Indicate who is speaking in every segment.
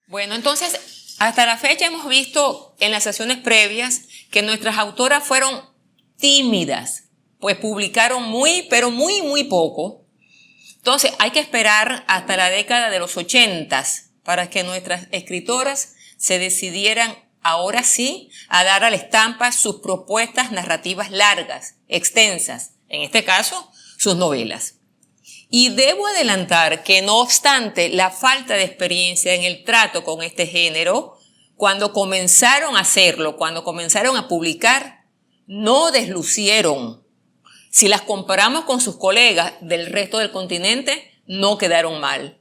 Speaker 1: Bueno, entonces, hasta la fecha hemos visto en las sesiones previas que nuestras autoras fueron tímidas, pues publicaron pero muy poco. Entonces, hay que esperar hasta la década de los 80 para que nuestras escritoras se decidieran, ahora sí, a dar a la estampa sus propuestas narrativas largas, extensas, en este caso, sus novelas. Y debo adelantar que no obstante la falta de experiencia en el trato con este género, cuando comenzaron a hacerlo, cuando comenzaron a publicar, no deslucieron. Si las comparamos con sus colegas del resto del continente, no quedaron mal.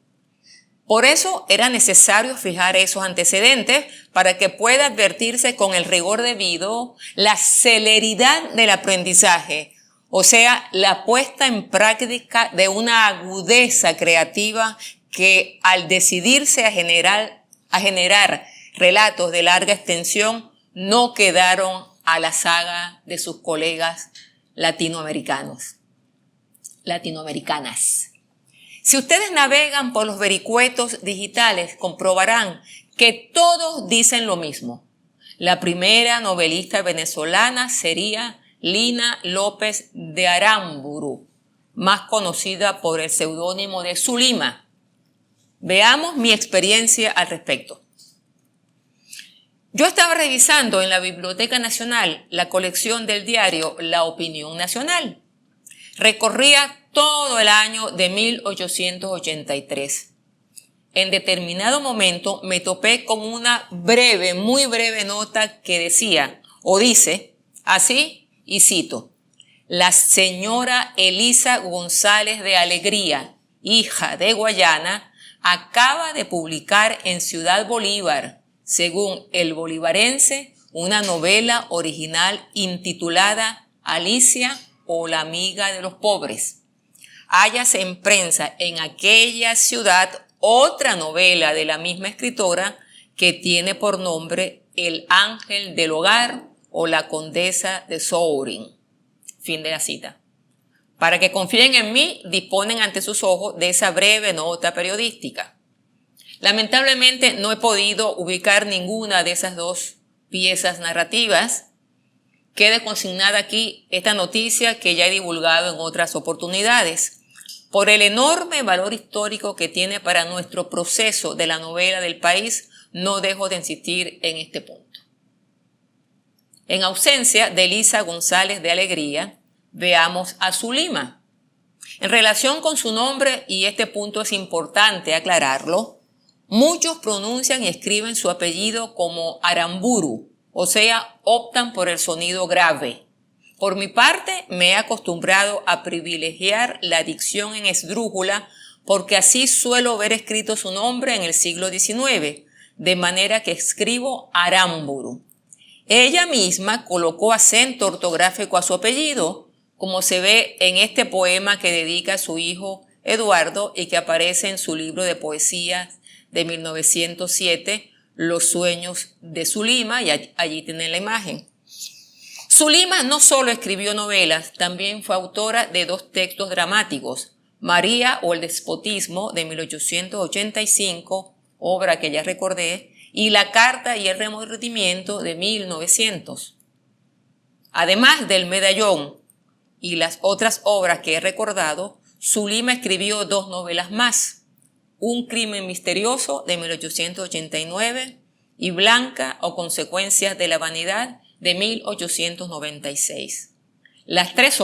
Speaker 1: Por eso era necesario fijar esos antecedentes para que pueda advertirse con el rigor debido la celeridad del aprendizaje, o sea, la puesta en práctica de una agudeza creativa que al decidirse a generar relatos de larga extensión no quedaron a la saga de sus colegas latinoamericanas. Si ustedes navegan por los vericuetos digitales, comprobarán que todos dicen lo mismo. La primera novelista venezolana sería Lina López de Aramburu, más conocida por el seudónimo de Zulima. Veamos mi experiencia al respecto. Yo estaba revisando en la Biblioteca Nacional la colección del diario La Opinión Nacional. Recorría todo el año de 1883. En determinado momento me topé con una muy breve nota que decía, o dice, así, y cito: la señora Elisa González de Alegría, hija de Guayana, acaba de publicar en Ciudad Bolívar, según El Bolivarense, una novela original intitulada Alicia o la amiga de los pobres. Hállase en prensa en aquella ciudad otra novela de la misma escritora que tiene por nombre El ángel del hogar o la condesa de Sourin. Fin de la cita. Para que confíen en mí, disponen ante sus ojos de esa breve nota periodística. Lamentablemente no he podido ubicar ninguna de esas dos piezas narrativas. Quede consignada aquí esta noticia que ya he divulgado en otras oportunidades. Por el enorme valor histórico que tiene para nuestro proceso de la novela del país, no dejo de insistir en este punto. En ausencia de Elisa González de Alegría, veamos a Zulima. En relación con su nombre, y este punto es importante aclararlo, muchos pronuncian y escriben su apellido como Aramburu, o sea, optan por el sonido grave. Por mi parte, me he acostumbrado a privilegiar la dicción en esdrújula porque así suelo ver escrito su nombre en el siglo XIX, de manera que escribo Aramburu. Ella misma colocó acento ortográfico a su apellido, como se ve en este poema que dedica a su hijo Eduardo y que aparece en su libro de poesía de 1907, Los sueños de Zulima, y allí tienen la imagen. Zulima no solo escribió novelas, también fue autora de dos textos dramáticos, María o el despotismo de 1885, obra que ya recordé, y La carta y el remordimiento de 1900. Además del medallón y las otras obras que he recordado, Zulima escribió dos novelas más, Un crimen misterioso de 1889 y Blanca o consecuencias de la vanidad de 1896. Las tres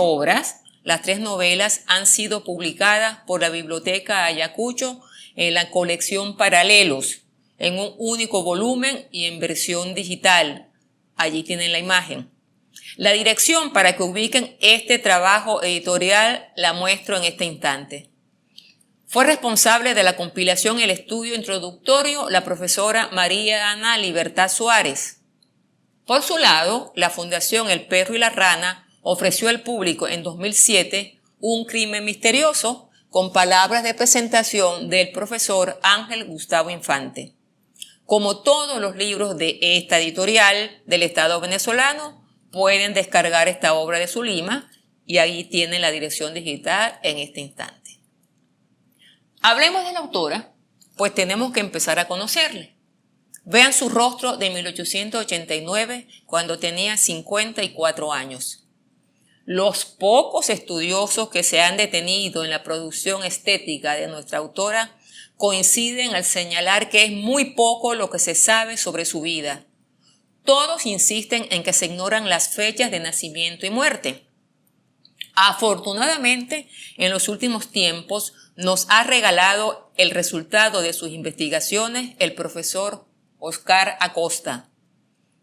Speaker 1: novelas han sido publicadas por la Biblioteca Ayacucho en la colección Paralelos, en un único volumen y en versión digital. Allí tienen la imagen. La dirección para que ubiquen este trabajo editorial la muestro en este instante. Fue responsable de la compilación y el estudio introductorio la profesora María Ana Libertad Suárez. Por su lado, la Fundación El Perro y la Rana ofreció al público en 2007 Un crimen misterioso con palabras de presentación del profesor Ángel Gustavo Infante. Como todos los libros de esta editorial del Estado venezolano, pueden descargar esta obra de Zulima y ahí tienen la dirección digital en este instante. Hablemos de la autora, pues tenemos que empezar a conocerle. Vean su rostro de 1889, cuando tenía 54 años. Los pocos estudiosos que se han detenido en la producción estética de nuestra autora coinciden al señalar que es muy poco lo que se sabe sobre su vida. Todos insisten en que se ignoran las fechas de nacimiento y muerte. Afortunadamente, en los últimos tiempos nos ha regalado el resultado de sus investigaciones el profesor Óscar Acosta.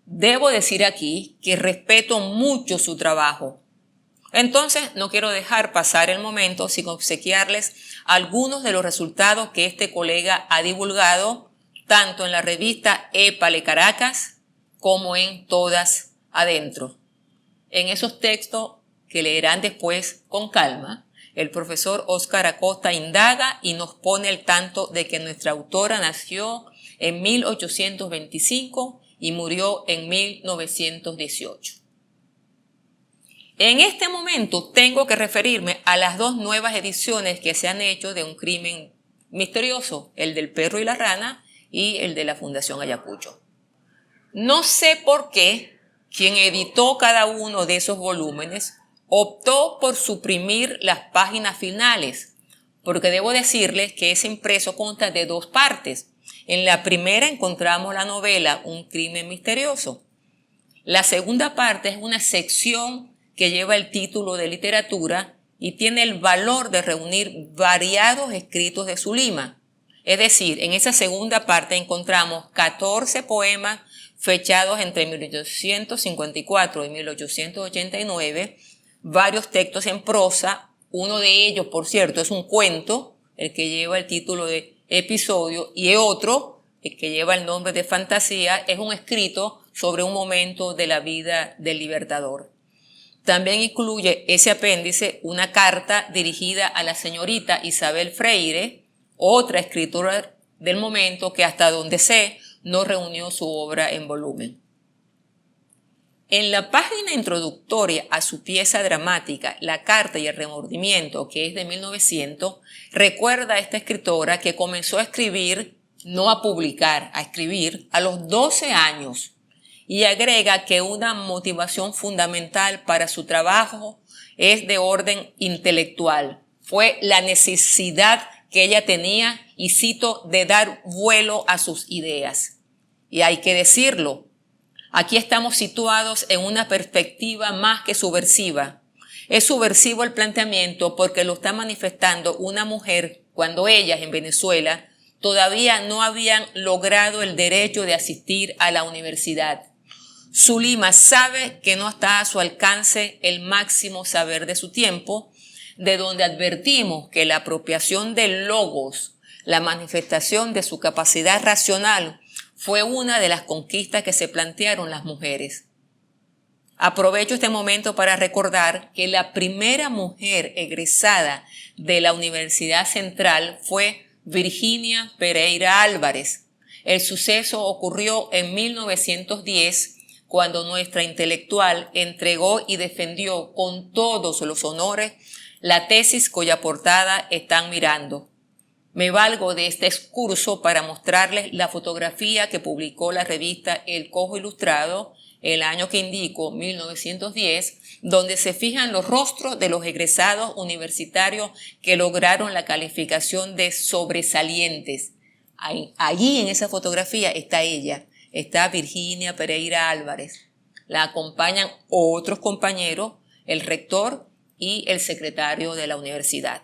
Speaker 1: Debo decir aquí que respeto mucho su trabajo. Entonces, no quiero dejar pasar el momento sin obsequiarles algunos de los resultados que este colega ha divulgado tanto en la revista Épale Caracas como en Todas Adentro. En esos textos que leerán después con calma, el profesor Óscar Acosta indaga y nos pone al tanto de que nuestra autora nació en 1825 y murió en 1918. En este momento tengo que referirme a las dos nuevas ediciones que se han hecho de Un crimen misterioso, el del perro y la rana y el de la Fundación Ayacucho. No sé por qué quien editó cada uno de esos volúmenes optó por suprimir las páginas finales, porque debo decirles que ese impreso consta de dos partes. En la primera encontramos la novela Un crimen misterioso. La segunda parte es una sección que lleva el título de literatura y tiene el valor de reunir variados escritos de Zulima. Es decir, en esa segunda parte encontramos 14 poemas fechados entre 1854 y 1889, varios textos en prosa. Uno de ellos, por cierto, es un cuento, el que lleva el título de Episodio, y otro, el que lleva el nombre de Fantasía, es un escrito sobre un momento de la vida del Libertador. También incluye ese apéndice una carta dirigida a la señorita Isabel Freire, otra escritora del momento que hasta donde sé no reunió su obra en volumen. En la página introductoria a su pieza dramática La carta y el remordimiento, que es de 1900, recuerda a esta escritora que comenzó a escribir, no a publicar, a escribir a los 12 años. Y agrega que una motivación fundamental para su trabajo es de orden intelectual. Fue la necesidad que ella tenía, y cito, de dar vuelo a sus ideas. Y hay que decirlo, aquí estamos situados en una perspectiva más que subversiva. Es subversivo el planteamiento porque lo está manifestando una mujer cuando ellas en Venezuela todavía no habían logrado el derecho de asistir a la universidad. Zulima sabe que no está a su alcance el máximo saber de su tiempo, de donde advertimos que la apropiación del logos, la manifestación de su capacidad racional, fue una de las conquistas que se plantearon las mujeres. Aprovecho este momento para recordar que la primera mujer egresada de la Universidad Central fue Virginia Pereira Álvarez. El suceso ocurrió en 1910, cuando nuestra intelectual entregó y defendió con todos los honores la tesis cuya portada están mirando. Me valgo de este excurso para mostrarles la fotografía que publicó la revista El Cojo Ilustrado, el año que indico, 1910, donde se fijan los rostros de los egresados universitarios que lograron la calificación de sobresalientes. Allí en esa fotografía está ella. Está Virginia Pereira Álvarez. La acompañan otros compañeros, el rector y el secretario de la universidad.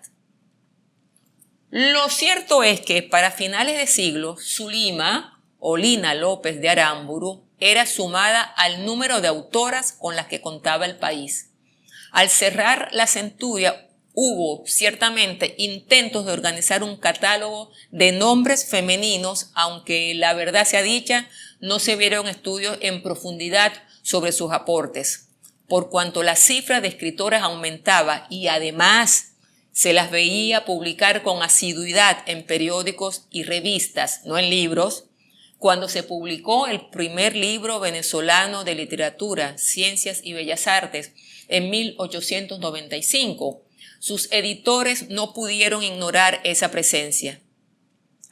Speaker 1: Lo cierto es que para finales de siglo, Zulima, o Lina López de Aramburu, era sumada al número de autoras con las que contaba el país. Al cerrar la centuria, hubo ciertamente intentos de organizar un catálogo de nombres femeninos, aunque la verdad sea dicha, no se vieron estudios en profundidad sobre sus aportes, por cuanto la cifra de escritoras aumentaba y además se las veía publicar con asiduidad en periódicos y revistas, no en libros. Cuando se publicó el primer libro venezolano de literatura, Ciencias y Bellas Artes, en 1895, sus editores no pudieron ignorar esa presencia.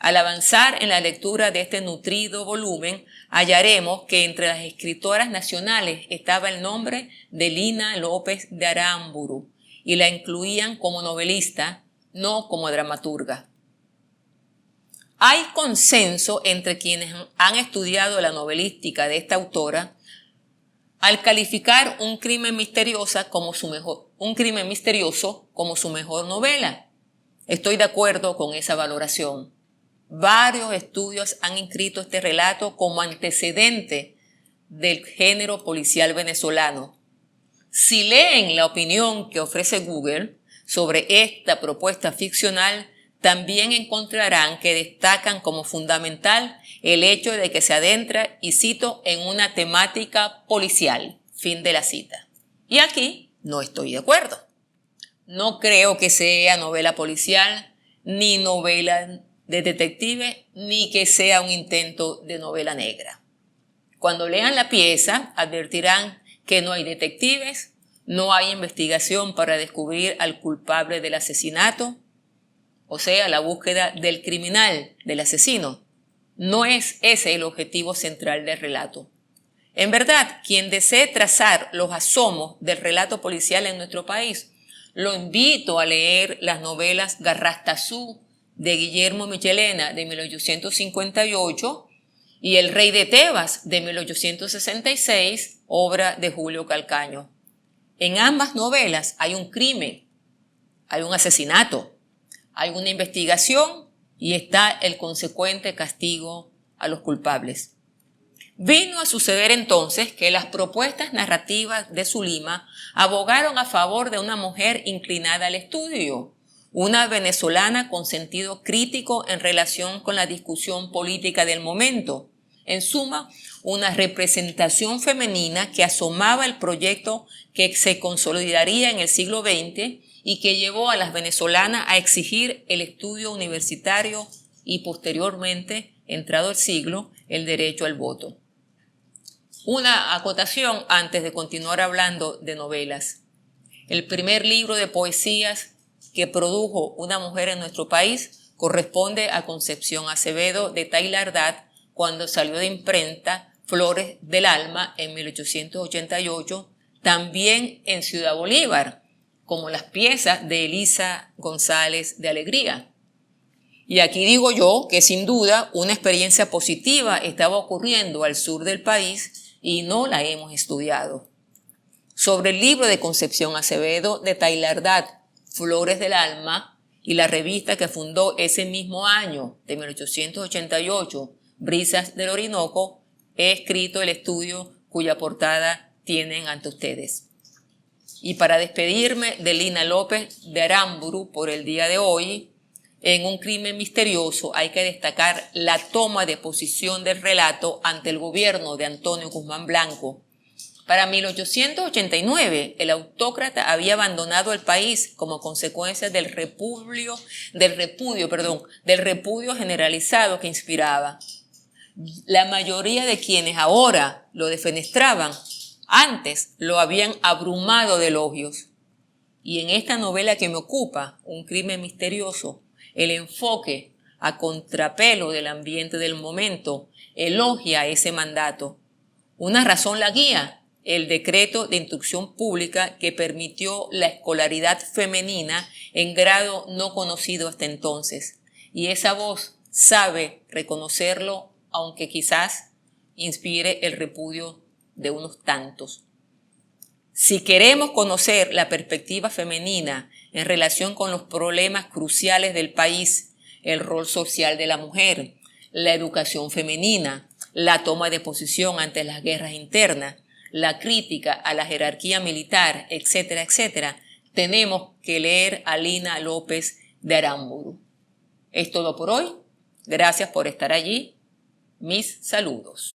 Speaker 1: Al avanzar en la lectura de este nutrido volumen, hallaremos que entre las escritoras nacionales estaba el nombre de Lina López de Aramburu y la incluían como novelista, no como dramaturga. Hay consenso entre quienes han estudiado la novelística de esta autora al calificar Un crimen misterioso como su mejor novela. Estoy de acuerdo con esa valoración. Varios estudios han inscrito este relato como antecedente del género policial venezolano. Si leen la opinión que ofrece Google sobre esta propuesta ficcional, también encontrarán que destacan como fundamental el hecho de que se adentra, y cito, en una temática policial. Fin de la cita. Y aquí no estoy de acuerdo. No creo que sea novela policial, ni novela de detective, ni que sea un intento de novela negra. Cuando lean la pieza, advertirán que no hay detectives, no hay investigación para descubrir al culpable del asesinato, o sea, la búsqueda del criminal, del asesino. No es ese el objetivo central del relato. En verdad, quien desee trazar los asomos del relato policial en nuestro país, lo invito a leer las novelas Garrastazú de Guillermo Michelena de 1858 y El Rey de Tebas de 1866, obra de Julio Calcaño. En ambas novelas hay un crimen, hay un asesinato, hay una investigación y está el consecuente castigo a los culpables. Vino a suceder entonces que las propuestas narrativas de Zulima abogaron a favor de una mujer inclinada al estudio, una venezolana con sentido crítico en relación con la discusión política del momento. En suma, una representación femenina que asomaba el proyecto que se consolidaría en el siglo XX y que llevó a las venezolanas a exigir el estudio universitario y posteriormente, entrado el siglo, el derecho al voto. Una acotación antes de continuar hablando de novelas. El primer libro de poesías que produjo una mujer en nuestro país corresponde a Concepción Acevedo de Tailardad cuando salió de imprenta Flores del Alma en 1888, también en Ciudad Bolívar, como las piezas de Elisa González de Alegría. Y aquí digo yo que sin duda una experiencia positiva estaba ocurriendo al sur del país y no la hemos estudiado. Sobre el libro de Concepción Acevedo de Tailardad, Flores del Alma, y la revista que fundó ese mismo año, de 1888, Brisas del Orinoco, he escrito el estudio cuya portada tienen ante ustedes. Y para despedirme de Lina López de Aramburu por el día de hoy, en Un crimen misterioso hay que destacar la toma de posición del relato ante el gobierno de Antonio Guzmán Blanco. Para 1889, el autócrata había abandonado el país como consecuencia del repudio generalizado que inspiraba. La mayoría de quienes ahora lo defenestraban, antes lo habían abrumado de elogios. Y en esta novela que me ocupa, Un crimen misterioso, el enfoque a contrapelo del ambiente del momento elogia ese mandato. Una razón la guía, el decreto de instrucción pública que permitió la escolaridad femenina en grado no conocido hasta entonces. Y esa voz sabe reconocerlo, aunque quizás inspire el repudio de unos tantos. Si queremos conocer la perspectiva femenina en relación con los problemas cruciales del país, el rol social de la mujer, la educación femenina, la toma de posición ante las guerras internas, la crítica a la jerarquía militar, etcétera, etcétera, tenemos que leer a Lina López de Aramburu. Es todo por hoy. Gracias por estar allí. Mis saludos.